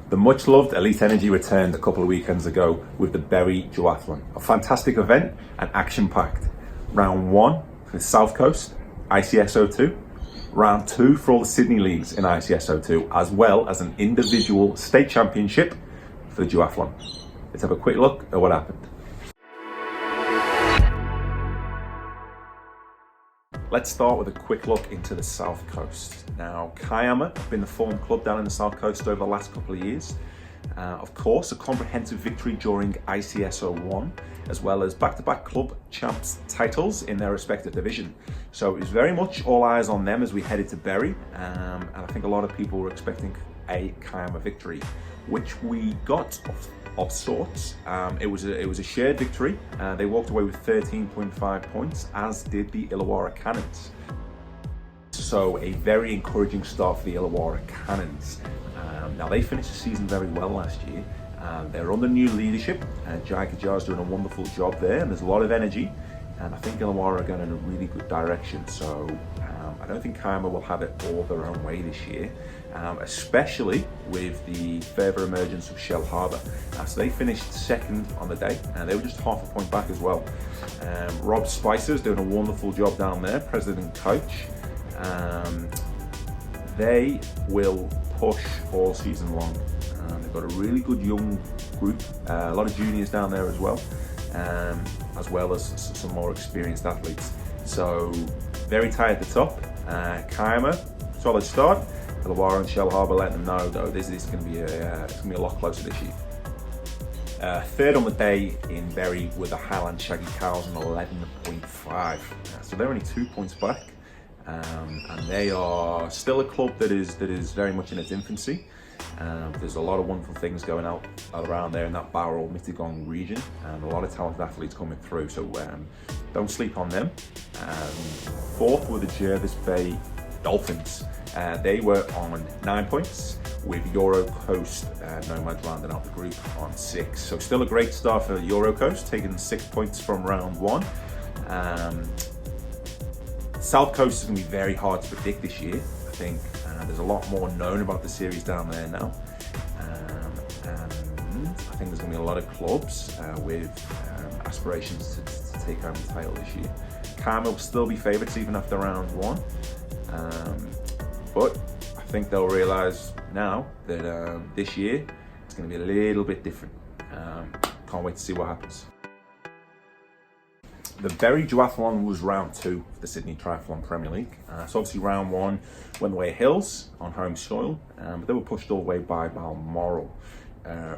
The much loved Elite Energy returned a couple of weekends ago with the Bury Duathlon, a fantastic event and action-packed. Round 1 for the South Coast, ICSO2. Round 2 for all the Sydney leagues in ICSO2, as well as an individual state championship for the duathlon. Let's have a quick look at what happened. Let's start with a quick look into the South Coast. Now, Kiama have been the form club down in the South Coast over the last couple of years. Of course, a comprehensive victory during ICSO1, as well as back-to-back club champs titles in their respective division. So it was very much all eyes on them as we headed to Bury, and I think a lot of people were expecting a Kiama victory, which we got of sorts. It was a shared victory. They walked away with 13.5 points, as did the Illawarra Cannons. So a very encouraging start for the Illawarra Cannons. Now they finished the season very well last year. They're under new leadership. Jai Kajar's doing a wonderful job there, and there's a lot of energy. And I think Illawarra are going in a really good direction. So I don't think Kiama will have it all their own way this year, especially with the further emergence of Shellharbour. So they finished second on the day, and they were just half a point back as well. Rob Spicer's doing a wonderful job down there, president and coach. They will push all season long. They've got a really good young group, a lot of juniors down there as well as some more experienced athletes. So very tight at the top. Kiama, solid start. Illawarra and Shellharbour letting them know though this is going to be a lot closer this year. Third on the day in Bury were the Highland Shaggy Cows on 11.5. So they're only 2 points back. And they are still a club that is very much in its infancy. There's a lot of wonderful things going out around there in that Bowral Mittagong region, and a lot of talented athletes coming through, so don't sleep on them. Fourth were the Jervis Bay Dolphins. They were on 9 points, with Euro Coast Nomads rounding out the group on 6. So still a great start for Euro Coast, taking 6 points from round 1. South Coast is going to be very hard to predict this year. I think there's a lot more known about the series down there now. And I think there's going to be a lot of clubs with aspirations to take home the title this year. Kiama will still be favourites even after round 1. But I think they'll realise now that this year it's going to be a little bit different. Can't wait to see what happens. The Bury Duathlon was round 2 for the Sydney Triathlon Premier League. So obviously round 1 went the way of Hills on home soil, but they were pushed all the way by Balmoral.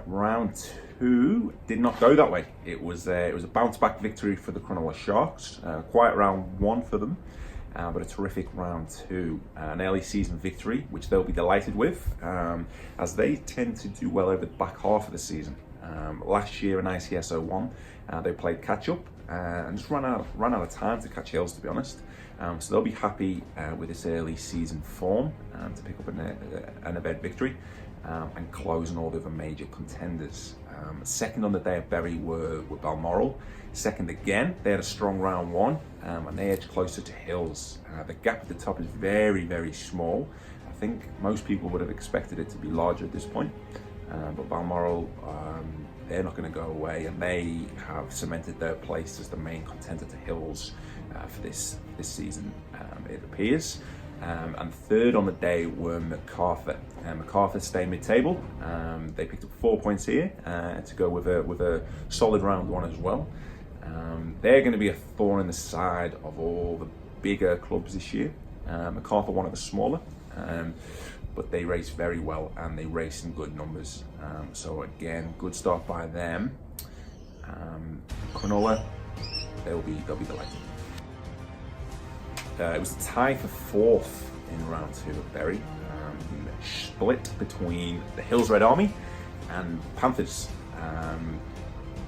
Round 2 did not go that way. It was a bounce-back victory for the Cronulla Sharks. Quiet round 1 for them, but a terrific round 2. An early season victory, which they'll be delighted with, as they tend to do well over the back half of the season. Last year in ICSO1, they played catch-up and just ran out of time to catch Hills, to be honest. So they'll be happy with this early season form to pick up an event victory and close on all the other major contenders. Second on the day at Bury were Balmoral. Second again, they had a strong round 1 and they edged closer to Hills. The gap at the top is very, very small. I think most people would have expected it to be larger at this point, but Balmoral, they're not going to go away, and they have cemented their place as the main contender to Hills for this season, it appears. And third on the day were Macarthur. Macarthur stay mid-table. They picked up 4 points here to go with a solid round 1 as well. They're going to be a thorn in the side of all the bigger clubs this year. Macarthur, one of the smaller. But they race very well and they race in good numbers. So again, good start by them. Cronulla, they'll be delighted. It was a tie for 4th in round 2 at Bury. Split between the Hills Red Army and Panthers.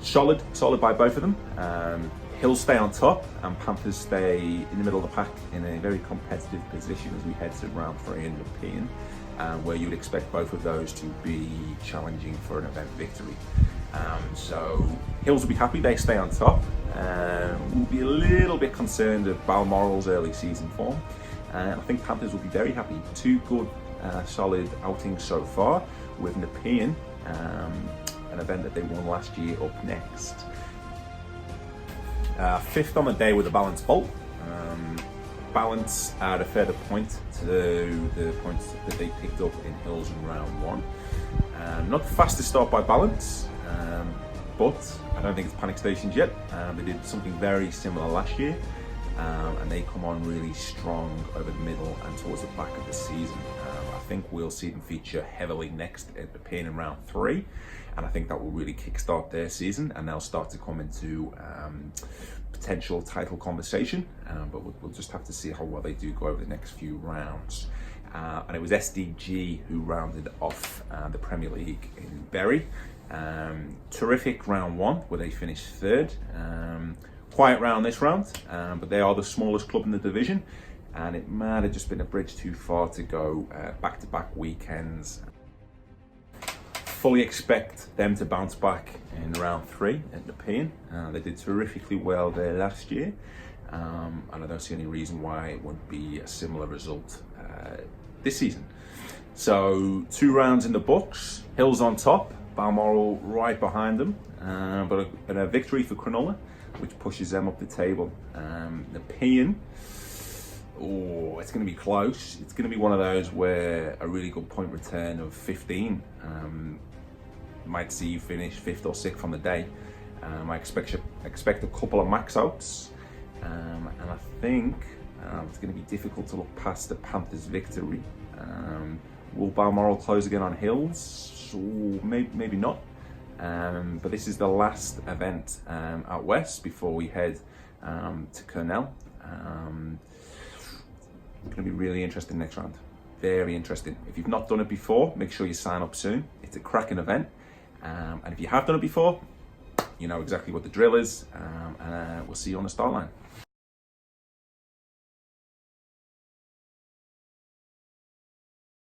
Solid by both of them. Hills stay on top and Panthers stay in the middle of the pack in a very competitive position as we head to round 3 in European, where you'd expect both of those to be challenging for an event victory. So Hills will be happy, they stay on top. We'll be a little bit concerned of Balmoral's early season form. I think Panthers will be very happy. 2 good solid outings so far, with Nepean, an event that they won last year, up next. Fifth on the day with the Balance Bolt. Balance add a further point to the points that they picked up in hills in round one. Not the fastest start by Balance, but I don't think it's panic stations yet. They did something very similar last year, and they come on really strong over the middle and towards the back of the season. I think we'll see them feature heavily next at the Nepean in round 3, and I think that will really kickstart their season, and they'll start to come into potential title conversation, but we'll just have to see how well they do go over the next few rounds. And it was SDG who rounded off the Premier League in Bury. Terrific round 1 where they finished 3rd. Quiet round this round, but they are the smallest club in the division, and it might have just been a bridge too far to go back-to-back weekends. Fully expect them to bounce back in round 3 at Nepean. They did terrifically well there last year, and I don't see any reason why it wouldn't be a similar result this season. So 2 rounds in the books, Hills on top, Balmoral right behind them, but a victory for Cronulla, which pushes them up the table. Nepean, it's going to be close. It's going to be one of those where a really good point return of 15 might see you finish 5th or 6th on the day. I expect a couple of max outs, and I think it's going to be difficult to look past the Panthers' victory. Will Balmoral close again on Hills? Maybe not. But this is the last event out west before we head to Cornell. It's going to be really interesting next round. Very interesting. If you've not done it before, make sure you sign up soon. It's a cracking event. And if you have done it before, you know exactly what the drill is. And we'll see you on the start line.